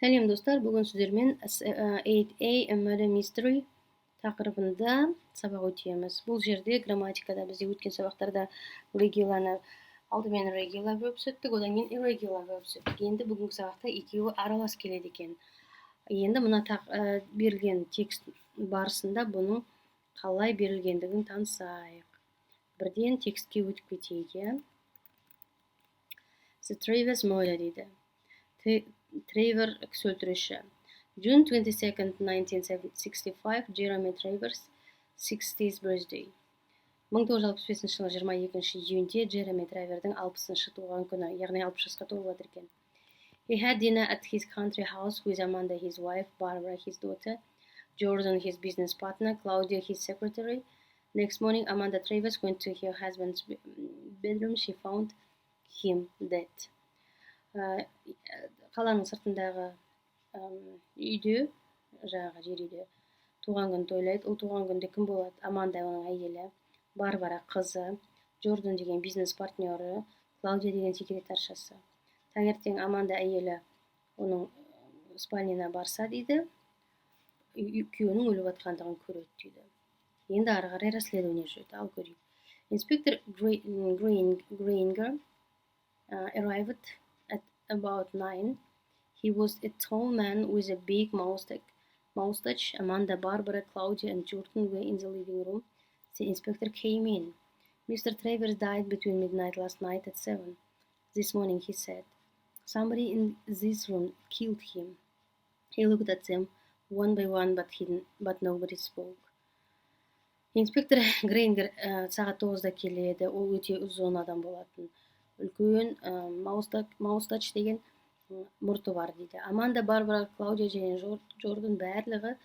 Сәлем достар, бүгін сіздермен 8A a murder mystery тақырыбында сабақ өтеміз. Бұл жерде грамматикада бізде өткен сабақтарда regular'ны алдымен regular verbs өттік, одан кейін irregular verbs өттік. Енді бүгінгі сабақта екеуі аралас келеді екен. Енді мына берілген текст барысында бұның қалай берілгендігін танысайық. Бірден текстке өтіп кетейік. The Travers murder дейді. Тревор кісі өлтіруші. June 22nd, 1965, Jeremy Travers 60th birthday. 1965 жылы 22 июньде Джереми Травердің 60-шы туған күні, яғни 60 жасқа толып жатыр екен. He had dinner at his country house with Amanda, his wife, Barbara, his daughter, Jordan, his business partner, Claudia, his secretary. Next morning, Amanda Travers went to her husband's bedroom. She found him dead. Қаланың сыртындағы үйде, жер үйде туған күн тойлайды. Ол туған күнде кім болады? Аманда оның әйелі, Барбара қызы, Джордан деген бизнес партнері, Клаудия деген секретаршасы. Таңертең Аманда әйелі оның спальнясына барса дейді, күйеуінің өліп жатқандығын көреді дейді. Енді ары қарай расследование жүреді. Ал көрейік. Inspector Granger arrived at about 9. He was a tall man with a big moustache. Amanda, Barbara, Claudia, and Jordan were in the living room. The inspector came in. Mr. Travers died between midnight last night at 7. This morning, he said. Somebody in this room killed him. He looked at them one by one, but nobody spoke. Инспектор Грейнгер сағат 9-да келеді. Ол өте ұзын адам болатын. Үлкен маустач деген мұрты бар дейді. Аманда, Барбара, Клаудия және Джордан барлығы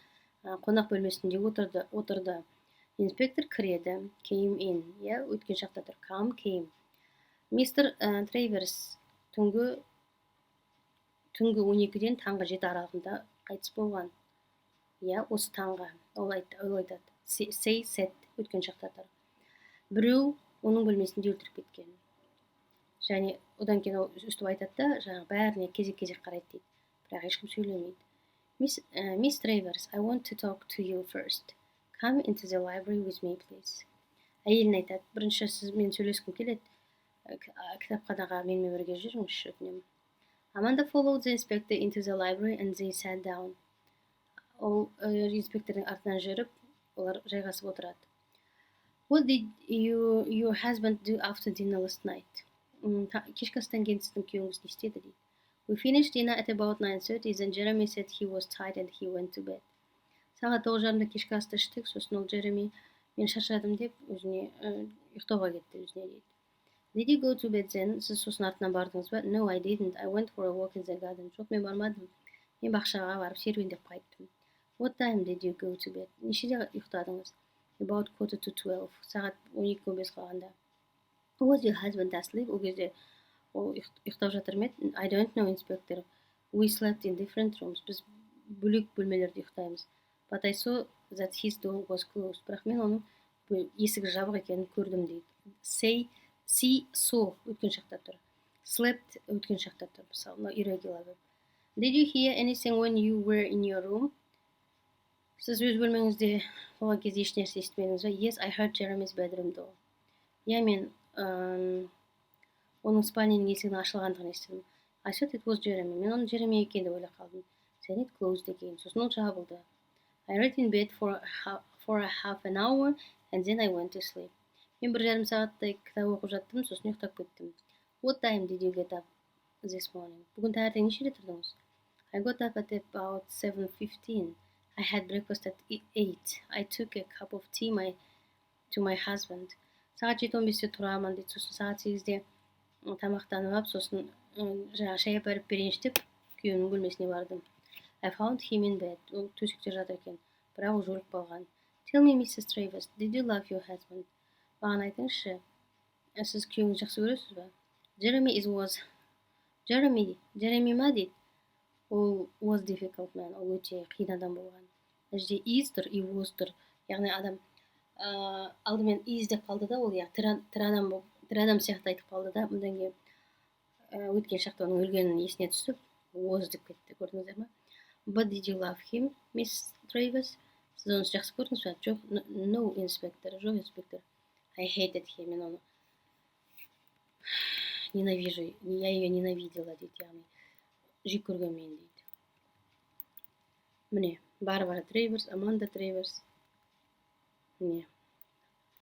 қонақ бөлмесінде отырды. Инспектор кіреді. Came in. Өткен шақта тұр. Come, came. Мистер Траверс түнгі 12-ден таңғы 7 аралығында қайтыс болған. Осы таңға. Ол айтады. Say, said. Өткен шақта тұр. Біреу оның бөлмесінде өлтіріп кеткен. Және одан кейін ол үстіп айтады да, бәріне кезек-кезек қарайды дейді. Бірақ ешкім сөйлемейді. Miss Travers, I want to talk to you first. Come into the library with me, please. Әйелін айтады, бірінші сізмен сөйлескім келеді. Кітапханаға менімен бірге жүріңізші, өтінемін. Amanda followed the inspector into the library and they sat down. Ол инспектордың артынан жүріп, олар жайғасып отырады. What did your husband do after dinner last night? Кешкі астан кейін сіздің күйеуіңіз не істеді дейді. We finished dinner at about 9:30. Then Jeremy said he was tired and he went to bed. Сағат 9:30-да кешкі асты іштік, сосын ол Джереми мен шаршадым деп өзіне ұйықтауға кетті өзіне дейді. Did you go to bed then? Сіз сосын артынан бардыңыз ба? No, I didn't. I went for a walk in the garden. Жоқ, мен бармадым. Мен бақшаға барып серуендеп қайттым. What time did you go to bed? Нешеде ұйықтадыңыз? About 11:45. Сағат 12:15 қалғанда. Was your husband asleep? Ол кезде ол ұйықтап жатыр ма еді? I don't know, inspector. We slept in different rooms. Біз бөлек бөлмелерде ұйықтаймыз. But I saw that his door was closed. Бірақ мен оның есігі жабық екенін көрдім дейді. See, saw өткен шақта тұр. Slept өткен шақта тұр. Мысалы, irregular verb. Did you hear anything when you were in your room? Сіз өз бөлмеңізде болған кезде еш нәрсе естімедіңіз ба? Yes, I heard Jeremy's bedroom door. Мен оның спальняның есігінің ашылғандығын естідім. I thought it was Jeremy. Мен оның Jeremy екенін деп ойлап қалдым. Then it closed again. Сосын ол жабылды. I read in bed for a half an hour and then I went to sleep. Мен 1,5 сағаттай кітап оқып жаттым, сосын ұйықтап кеттім. What time did you get up this morning? Бүгін таңертең нешеде тұрдыңыз? I got up at about 7:15. I had breakfast at 8. I took a cup of tea to my husband. Сағат 7:15-те тұрамын дейді, сосын сағат 8-де тамақтанып алып, сосын шай апарып берейінші деп күйеуінің бөлмесіне бардым. I found him in bed. Ол төсекте жатыр екен, бірақ ол өліп қалған. Tell me, Mrs. Travers, did you love your husband? Маған айтыңызшы, сіз күйеуіңізді жақсы көресіз ба? Jeremy ма дейді? Ол was difficult man. Ол өте қиын адам болған. Әжде is тұр, he was тұр. Яғни адам алдымен is деп қалды да, ол тірі адам сияқты айтып қалды да, мұндан кейін өткен шақта оның өлгенін есіне түсіп, was деп кетті. көрдіңіздер ма? But did you love him, Miss Travers? Сіз оны жақсы көрдіңіз бе? Жоқ, no, inspector, жоқ, инспектор. I hated him, мен оны ненавижу, я ее ненавидела дейді, яғни жек көргенмен дейді. Міне, Барбара Трейверс, Аманда Трейверс. Міне.